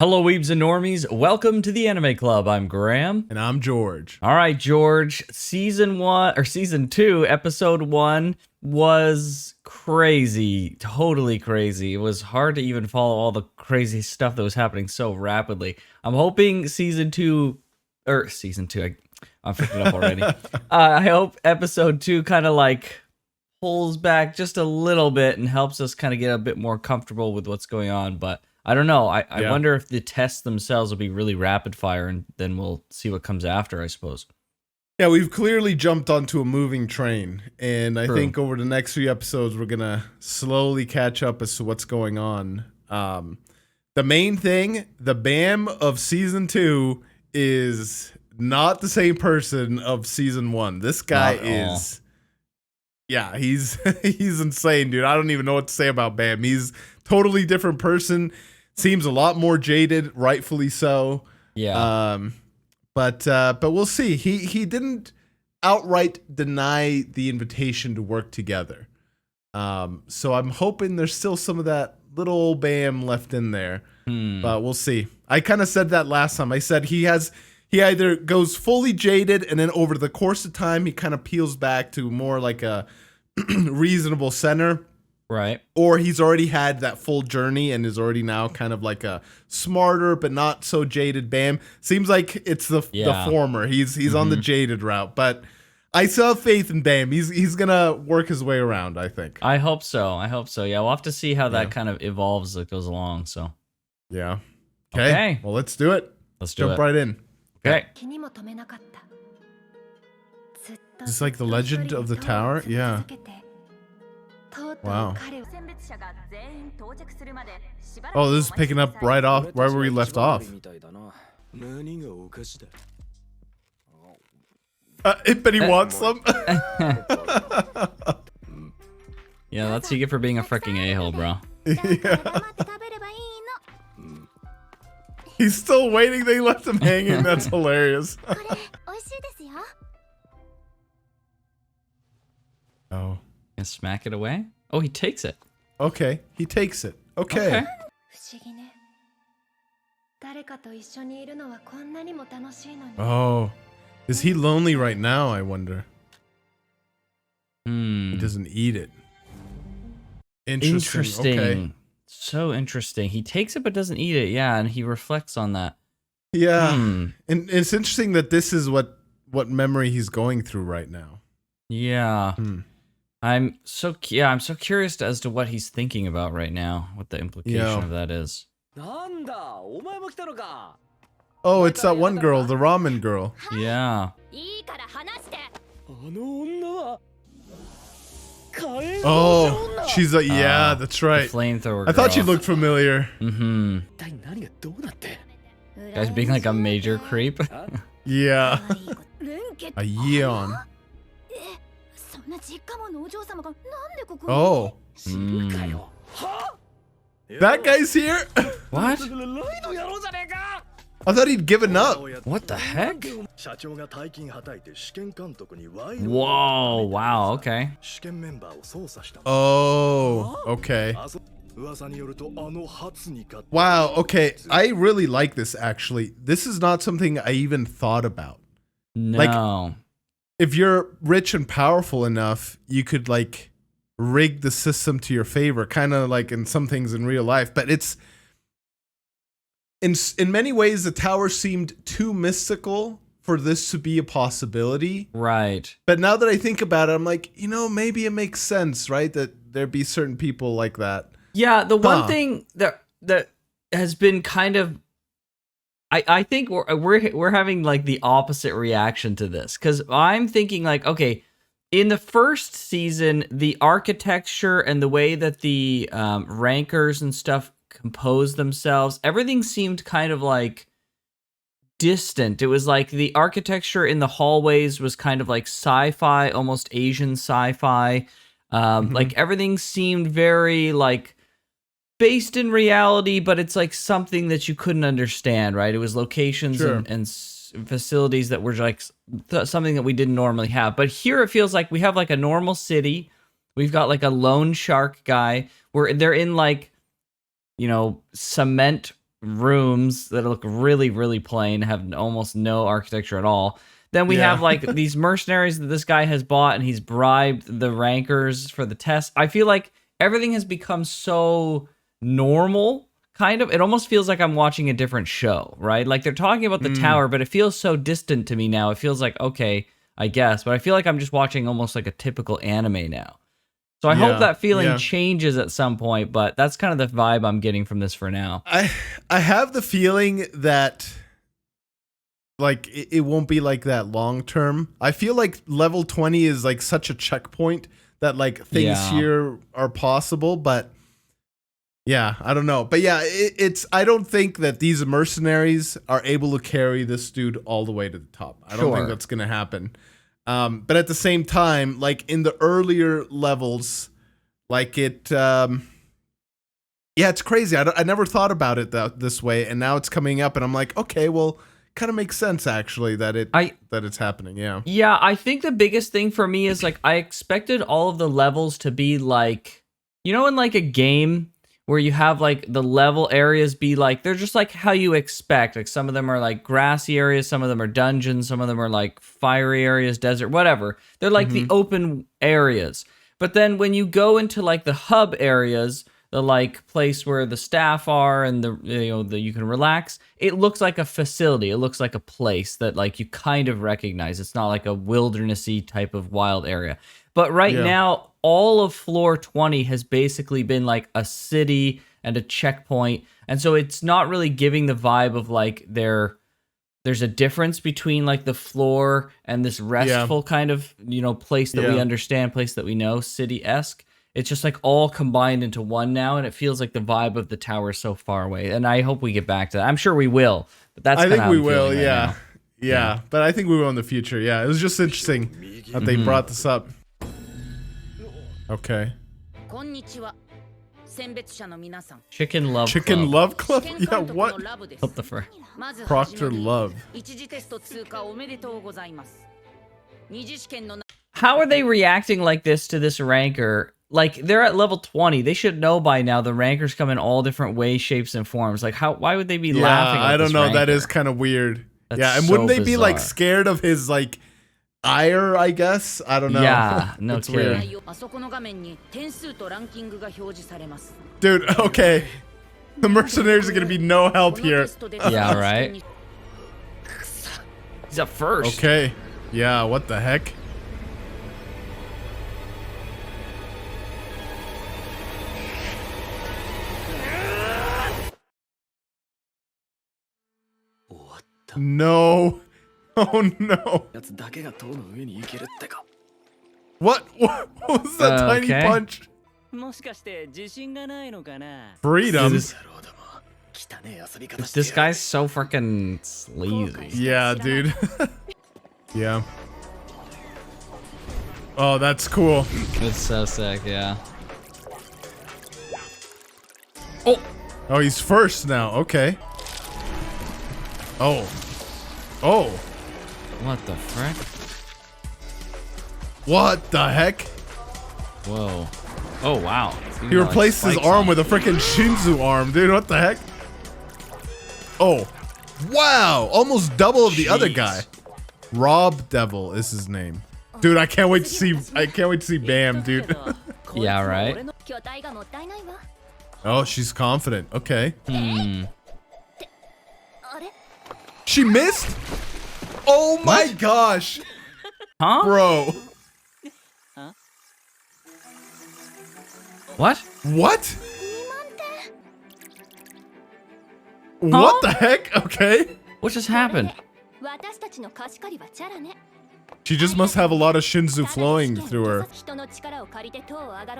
Hello, Weebs and Normies. Welcome to the Anime Club. I'm Graham. And I'm George. All right, George. Season 2, episode 1 was crazy. Totally crazy. It was hard to even follow all the crazy stuff that was happening so rapidly. I'm hoping season 2, I'm freaking up already. I hope episode 2 kind of like pulls back just a little bit and helps us kind of get a bit more comfortable with what's going on, but I don't know. I wonder if the tests themselves will be really rapid fire, and then we'll see what comes after, I suppose. Yeah, we've clearly jumped onto a moving train, and I think over the next few episodes, we're going to slowly catch up as to what's going on. The main thing, the BAM of Season 2 is not the same person of Season 1. This guy is... Yeah, he's he's insane, dude. I don't even know what to say about BAM. He's totally different person. Seems a lot more jaded, rightfully so. Yeah. But we'll see. He didn't outright deny the invitation to work together. So I'm hoping there's still some of that little old BAM left in there. But we'll see. I kind of said that last time. I said he either goes fully jaded, and then over the course of time, he kind of peels back to more like a reasonable center. Right. Or he's already had that full journey and is already now kind of like a smarter but not so jaded BAM. Seems like it's the former. He's on the jaded route. But I still have faith in BAM. He's going to work his way around, I think. I hope so. Yeah, we'll have to see how that kind of evolves as it goes along. So. Yeah. Okay. Well, let's do it. Let's jump right in. Okay. Is this like the legend of the tower? Yeah. Wow. Oh, this is picking up right where we left off. But he wants them. Yeah, that's what you get for being a freaking a-hole, bro. Yeah. He's still waiting. They left him hanging. That's hilarious. Oh. And smack it away? Oh, he takes it. Okay. He takes it. Okay. Oh. Is he lonely right now, I wonder? He doesn't eat it. Interesting. Okay. So interesting. He takes it but doesn't eat it. Yeah, and he reflects on that. Yeah. And it's interesting that this is what memory he's going through right now. Yeah. I'm so curious as to what he's thinking about right now, what the implication of that is. Oh, it's that one girl, the ramen girl. Yeah. Oh, she's a that's right. The flamethrower girl. I thought she looked familiar. Guys being like a major creep. Yeah. A yeon. Oh. That guy's here? What? I thought he'd given up. What the heck? Whoa, wow, okay. Oh, okay. Wow, okay. I really like this, actually. This is not something I even thought about. No. Like, if you're rich and powerful enough, you could, like, rig the system to your favor, kind of like in some things in real life. But it's... In many ways, the tower seemed too mystical for this to be a possibility. Right. But now that I think about it, I'm like, maybe it makes sense, right? That there be certain people like that. Yeah, the one thing that has been kind of... I think we're having like the opposite reaction to this. Because I'm thinking like, okay, in the first season, the architecture and the way that the rankers and stuff compose themselves, everything seemed kind of like distant. It was like the architecture in the hallways was kind of like sci-fi, almost Asian sci-fi. Like everything seemed very like based in reality, but it's like something that you couldn't understand, right? It was locations and facilities that were like something that we didn't normally have. But here it feels like we have like a normal city. We've got like a lone shark guy where they're in like, cement rooms that look really, really plain, have almost no architecture at all. Then we have like these mercenaries that this guy has bought, and he's bribed the rankers for the test. I feel like everything has become so normal, kind of. It almost feels like I'm watching a different show, right? Like they're talking about the tower, but it feels so distant to me now. It feels like, okay, I guess, but I feel like I'm just watching almost like a typical anime now. So I hope that feeling changes at some point, but that's kind of the vibe I'm getting from this for now. I have the feeling that like it won't be like that long term. I feel like level 20 is like such a checkpoint that like things here are possible, but yeah, I don't know. But yeah, it's I don't think that these mercenaries are able to carry this dude all the way to the top. I don't think that's going to happen. But at the same time, like in the earlier levels, like it it's crazy. I never thought about it this way, and now it's coming up and I'm like, okay, well, kind of makes sense actually that it's happening. Yeah, I think the biggest thing for me is like I expected all of the levels to be like, you know, in like a game where you have like the level areas be like, they're just like how you expect. Like some of them are like grassy areas, some of them are dungeons, some of them are like fiery areas, desert, whatever. They're like the open areas. But then when you go into like the hub areas, the like place where the staff are and you can relax, it looks like a facility. It looks like a place that like you kind of recognize. It's not like a wildernessy type of wild area. But right now, all of floor 20 has basically been like a city and a checkpoint. And so it's not really giving the vibe of like there's a difference between like the floor and this restful kind of, place that we understand, place that we know, city-esque. It's just like all combined into one now, and it feels like the vibe of the tower is so far away. And I hope we get back to that. I'm sure we will, but that's I think how we I'm will. feeling right now. Yeah, but I think we will in the future. Yeah, it was just interesting that they brought this up. Okay. Chicken Love Chicken Club. Love Club? Yeah, what? What the frick? Proctor Love. How are they reacting like this to this ranker? Like, they're at level 20. They should know by now the rankers come in all different ways, shapes, and forms. Like, why would they be laughing at I don't this know. ranker? That is kind of weird. That's and so wouldn't they be like bizarre. scared of his like ire, I guess? I don't know. Yeah, no It's kidding. weird. Dude, okay. The mercenaries are going to be no help here. Yeah, right? He's up first. Okay. Yeah, what the heck? No. Oh no. What? What was that tiny Okay. punch? Freedom. This guy's so freaking sleazy. Yeah, dude. Yeah. Oh, that's cool. It's so sick, yeah. Oh, he's first now. Okay. Oh. Oh. What the frick? What the heck? Whoa. Oh, wow. He replaced his arm with a freaking Shinzu arm, dude. What the heck? Oh. Wow. Almost double of the other guy. Rob Devil is his name. Dude, I can't wait to see Bam, dude. Yeah, right? Oh, she's confident. Okay. Hmm. She missed? Oh my gosh. Huh? Bro. What? What? What the heck? Okay. What just happened? She just must have a lot of Shinzu flowing through her.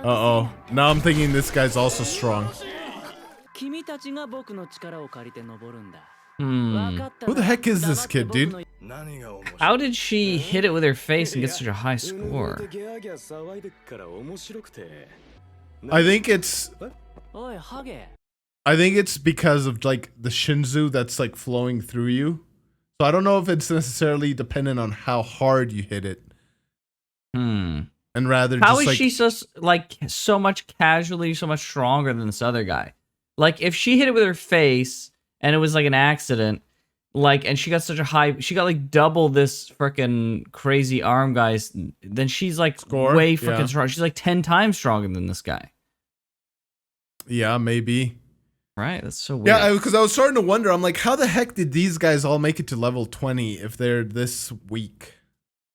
Uh-oh. Now I'm thinking this guy's also strong. Who the heck is this kid, dude? How did she hit it with her face and get such a high score? I think it's because of like the Shinzu that's like flowing through you. So I don't know if it's necessarily dependent on how hard you hit it. And rather How just is like she so much casually, so much stronger than this other guy? Like, if she hit it with her face and it was like an accident. Like, and she got such a high, she got like double this freaking crazy arm guys. Then she's like way freaking strong. She's like 10 times stronger than this guy. Yeah, maybe. Right? That's so weird. Yeah, because I was starting to wonder. I'm like, how the heck did these guys all make it to level 20 if they're this weak?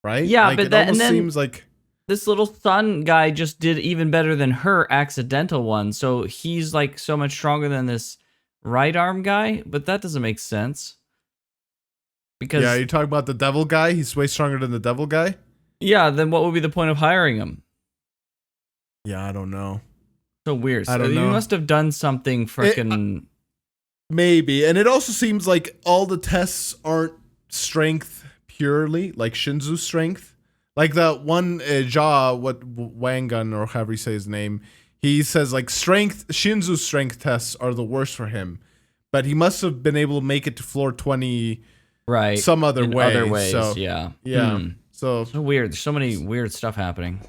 Right? Yeah, like, but it almost then seems like this little sun guy just did even better than her accidental one. So he's like so much stronger than this right arm guy, but that doesn't make sense. Because yeah, you're talking about the devil guy? He's way stronger than the devil guy? Yeah, then what would be the point of hiring him? Yeah, I don't know. So weird. I don't know. You must have done something freaking... Maybe. And it also seems like all the tests aren't strength purely, like Shinzu's strength. Like that one Wangun, or however you say his name, he says like Shinzu's strength tests are the worst for him. But he must have been able to make it to floor 20 right some other way. Other ways, so, yeah. So weird. There's so many weird stuff happening.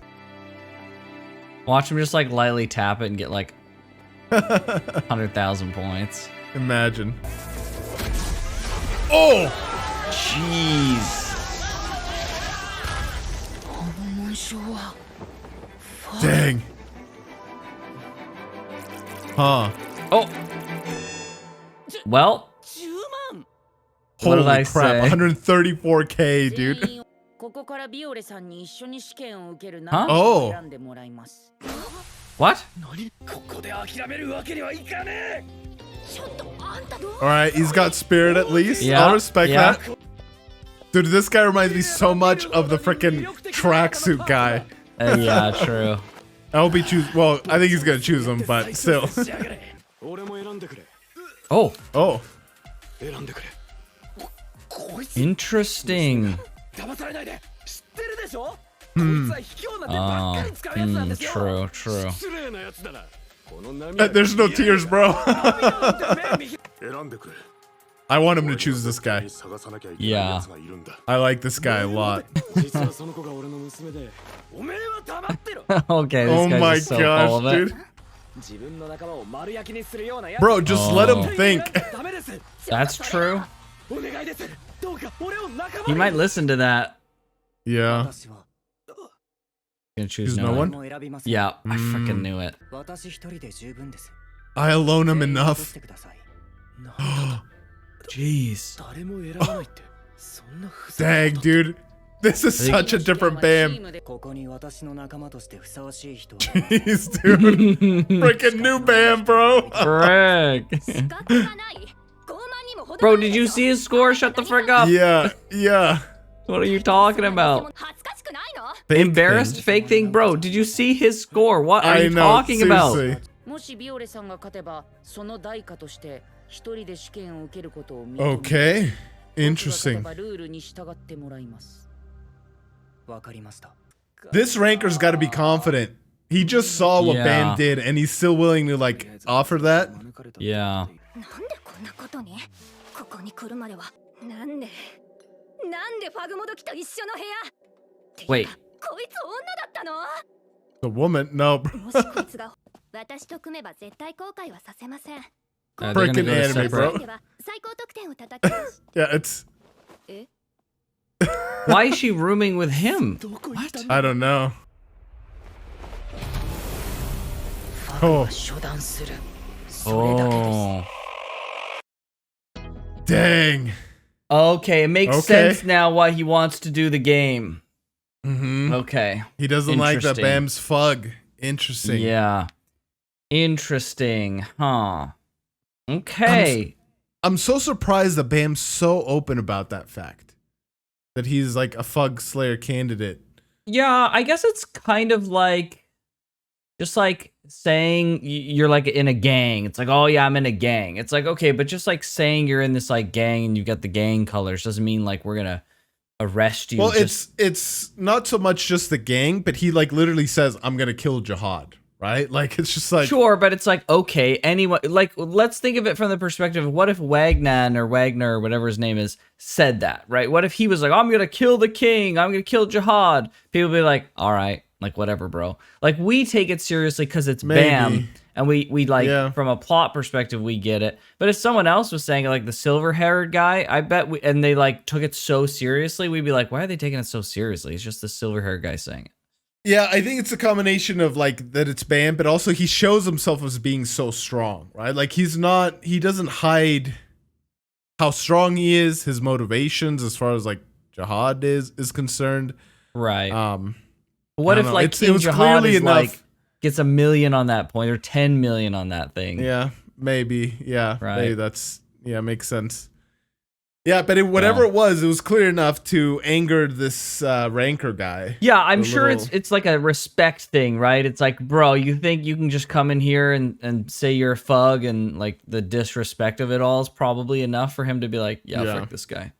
Watch him just like lightly tap it and get like 100,000 points. Imagine. Oh! Jeez. Dang. Huh. Oh. Well. What did I crap, say? 134K, dude. Huh? Oh. What? Alright, he's got spirit at least. Yeah, I'll respect that. Dude, this guy reminds me so much of the freaking tracksuit guy. Yeah, true. I hope he choose. Well, I think he's gonna choose him, but still. Oh. Oh. Interesting. True. There's no tears, bro. I want him to choose this guy. Yeah. I like this guy a lot. Okay. Oh my gosh, dude. Bro, just let him think. That's true. You might listen to that. Yeah. Gonna choose no one? Yeah, I freaking knew it. I alone am enough. Jeez. Dang, dude. This is such a different Bam. Jeez, dude. Freaking new Bam, bro. Frick. Bro, did you see his score? Shut the frick up. Yeah. What are you talking about? Embarrassed fake thing? Bro, did you see his score? What are you talking seriously. about? Okay. Interesting. This ranker's got to be confident. He just saw what Bam did, and he's still willing to like offer that. Yeah. Wait. The woman? No. Freaking anime, bro. Yeah, it's... Why is she rooming with him? What? I don't know. Oh. Oh. Dang. Okay, it makes sense now why he wants to do the game. Okay. He doesn't like that Bam's fug. Interesting. Yeah. Interesting. Huh. Okay. I'm so surprised that Bam's so open about that fact. That he's like a Fug Slayer candidate. Yeah, I guess it's kind of like, just like saying you're like in a gang. It's like, oh yeah, I'm in a gang. It's like, okay, but just like saying you're in this like gang and you got the gang colors doesn't mean like we're gonna arrest you. Well, it's not so much just the gang, but he like literally says, I'm gonna kill Jihad. Right? Like, it's just like... Sure, but it's like, okay, anyone... Like, let's think of it from the perspective of what if Wagner, or whatever his name is, said that, right? What if he was like, I'm gonna kill the king, I'm gonna kill Jihad? People would be like, all right, like, whatever, bro. Like, we take it seriously because it's Bam, and we like Yeah. from a plot perspective we get it. But if someone else was saying it, like the silver-haired guy, I bet and they like took it so seriously, we'd be like, why are they taking it so seriously? It's just the silver-haired guy saying it. Yeah, I think it's a combination of like that it's Bam, but also he shows himself as being so strong, right? Like he doesn't hide how strong he is, his motivations as far as like Jihad is concerned. Right. Um, what if know. like King Jihad is enough. Like gets 1 million on that point or 10 million on that thing? Yeah, maybe. Yeah, right. Maybe that's makes sense. Yeah, but whatever it was clear enough to anger this ranker guy. Yeah, I'm sure it's like a respect thing, right? It's like, bro, you think you can just come in here and say you're a thug, and like the disrespect of it all is probably enough for him to be like, yeah. Fuck this guy.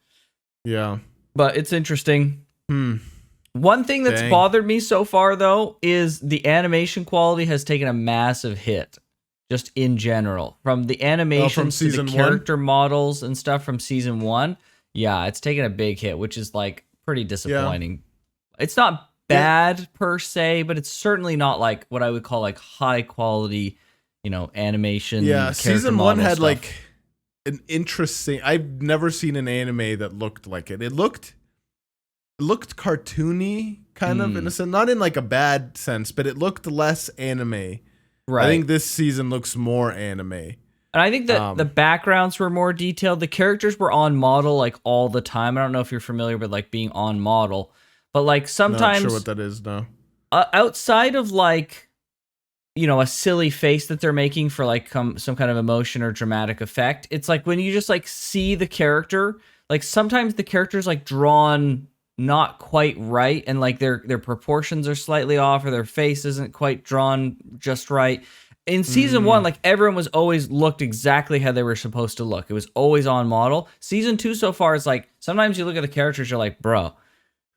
Yeah. But it's interesting. One thing that's bothered me so far, though, is the animation quality has taken a massive hit. Just in general, from the animations to the character models and stuff from season 1, yeah, it's taken a big hit, which is like pretty disappointing. Yeah. It's not bad per se, but it's certainly not like what I would call like high quality, animation. Yeah, season 1 had stuff. Like an interesting. I've never seen an anime that looked like it. It looked cartoony, kind of in a sense, not in like a bad sense, but it looked less anime. Right. I think this season looks more anime. And I think that the backgrounds were more detailed. The characters were on model like all the time. I don't know if you're familiar with like being on model, but like sometimes not sure what that is now. Outside of like, a silly face that they're making for like some kind of emotion or dramatic effect, it's like when you just like see the character, like sometimes the character's like drawn not quite right, and like their proportions are slightly off, or their face isn't quite drawn just right. In season 1, like everyone was always looked exactly how they were supposed to look. It was always on model. Season 2 so far is like sometimes you look at the characters, you're like, bro,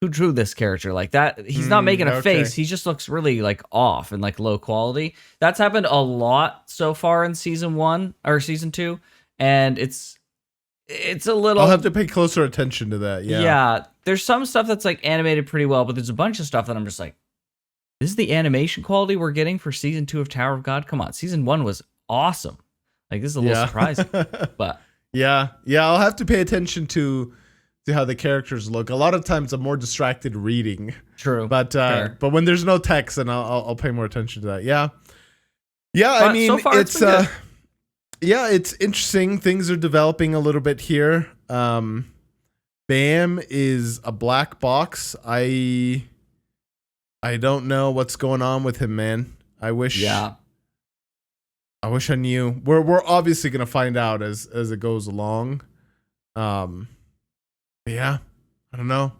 who drew this character like that? He's not making a face. He just looks really like off and like low quality. That's happened a lot so far in season 1 or season 2, and it's a little. I'll have to pay closer attention to that. Yeah. Yeah. There's some stuff that's like animated pretty well, but there's a bunch of stuff that I'm just like, this is the animation quality we're getting for season 2 of Tower of God? Come on. Season 1 was awesome. Like, this is a little surprising. But yeah, I'll have to pay attention to how the characters look. A lot of times I'm more distracted reading. True. But when there's no text, then I'll pay more attention to that. Yeah. Yeah, but I mean, so far it's it's interesting. Things are developing a little bit here. Bam is a black box. I don't know what's going on with him, man. I wish I knew. We're obviously gonna find out as it goes along. Yeah, I don't know.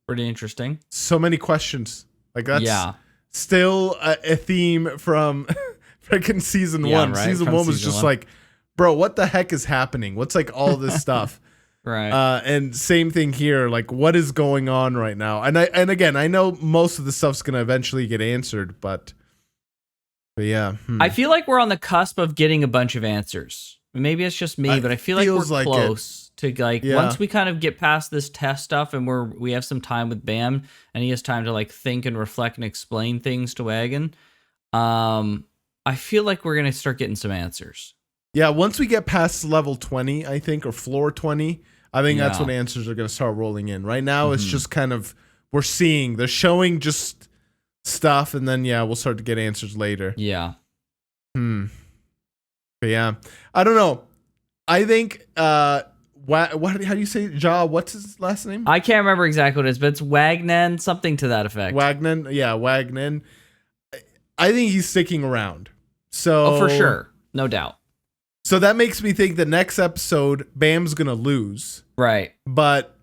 Pretty interesting. So many questions. Like that's still a theme from freaking season 1. Right? Season 1 was just like, bro, what the heck is happening? What's like all this stuff? Right. And same thing here. Like, what is going on right now? And again, I know most of the stuff's gonna eventually get answered, but yeah. I feel like we're on the cusp of getting a bunch of answers. Maybe it's just me, but I feel like we're close to like once we kind of get past this test stuff and we have some time with Bam and he has time to like think and reflect and explain things to Wagon. I feel like we're gonna start getting some answers. Yeah, once we get past level 20, I think, or floor 20, I think that's when answers are going to start rolling in. Right now, it's just kind of, they're showing just stuff, and then, we'll start to get answers later. Yeah. But yeah. I don't know. I think, how do you say, what's his last name? I can't remember exactly what it is, but it's Wagnen, something to that effect. Wagnen. I think he's sticking around. So for sure. No doubt. So that makes me think the next episode, Bam's going to lose. Right. But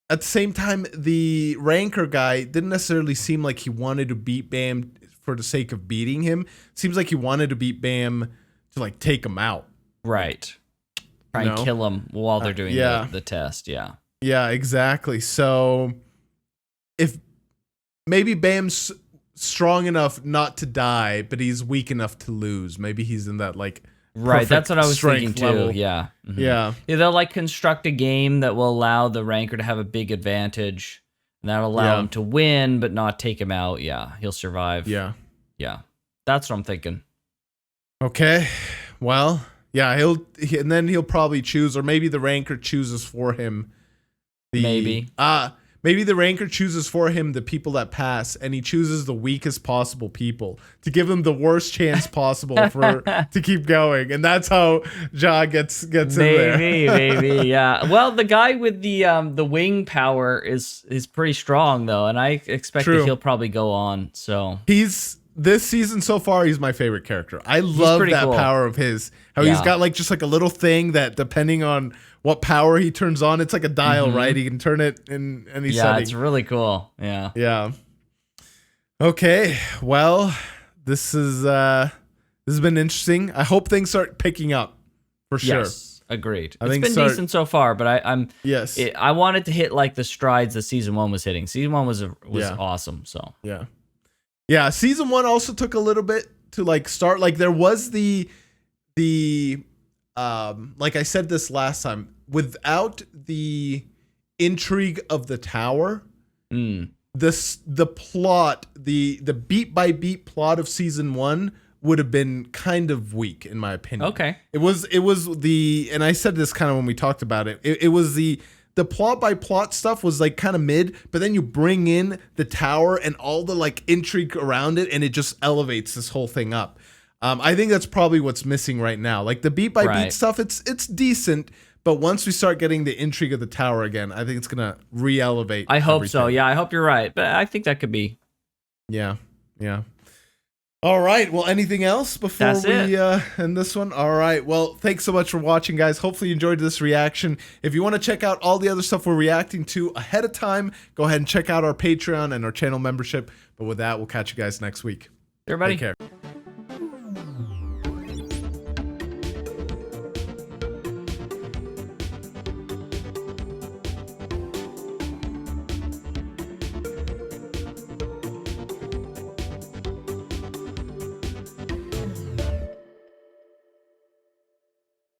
at the same time, the ranker guy didn't necessarily seem like he wanted to beat Bam for the sake of beating him. Seems like he wanted to beat Bam to like take him out. Right. Try and kill him while they're doing the test. Yeah. Yeah, exactly. So if maybe Bam's strong enough not to die, but he's weak enough to lose. Maybe he's in that like right. That's what I was thinking too. Level. Yeah. Mm-hmm. Yeah. They'll like construct a game that will allow the ranker to have a big advantage, and that'll allow him to win, but not take him out. Yeah. He'll survive. Yeah. Yeah. That's what I'm thinking. Okay. Well, yeah, and then he'll probably choose, or maybe the ranker chooses for him. Maybe the ranker chooses for him the people that pass, and he chooses the weakest possible people to give him the worst chance possible to keep going, and that's how Ja gets in there. Maybe, yeah. Well, the guy with the wing power is pretty strong though, and I expect that he'll probably go on. So this season so far, he's my favorite character. I love that power of his. How he's got like just like a little thing that depending on what power he turns on, it's like a dial, right? He can turn it in any setting. Yeah, it's really cool. Yeah. Yeah. Okay. Well, this has been interesting. I hope things start picking up for sure. Yes, agreed. It's been decent so far, but I wanted to hit like the strides that season 1 was hitting. Season 1 was awesome. So yeah. Season 1 also took a little bit to like start. Like there was the like I said this last time, without the intrigue of the tower, the plot, the beat by beat plot of season 1 would have been kind of weak in my opinion. Okay. It was and I said this kind of when we talked about it. It was the plot by plot stuff was like kind of mid, but then you bring in the tower and all the like intrigue around it, and it just elevates this whole thing up. I think that's probably what's missing right now. Like the beat by beat stuff, it's decent, but once we start getting the intrigue of the tower again, I think it's gonna re-elevate. I hope so. Yeah, I hope you're right, but I think that could be. Yeah. All right. Well, anything else before we end this one? All right. Well, thanks so much for watching, guys. Hopefully you enjoyed this reaction. If you want to check out all the other stuff we're reacting to ahead of time, go ahead and check out our Patreon and our channel membership. But with that, we'll catch you guys next week. Everybody. Take care.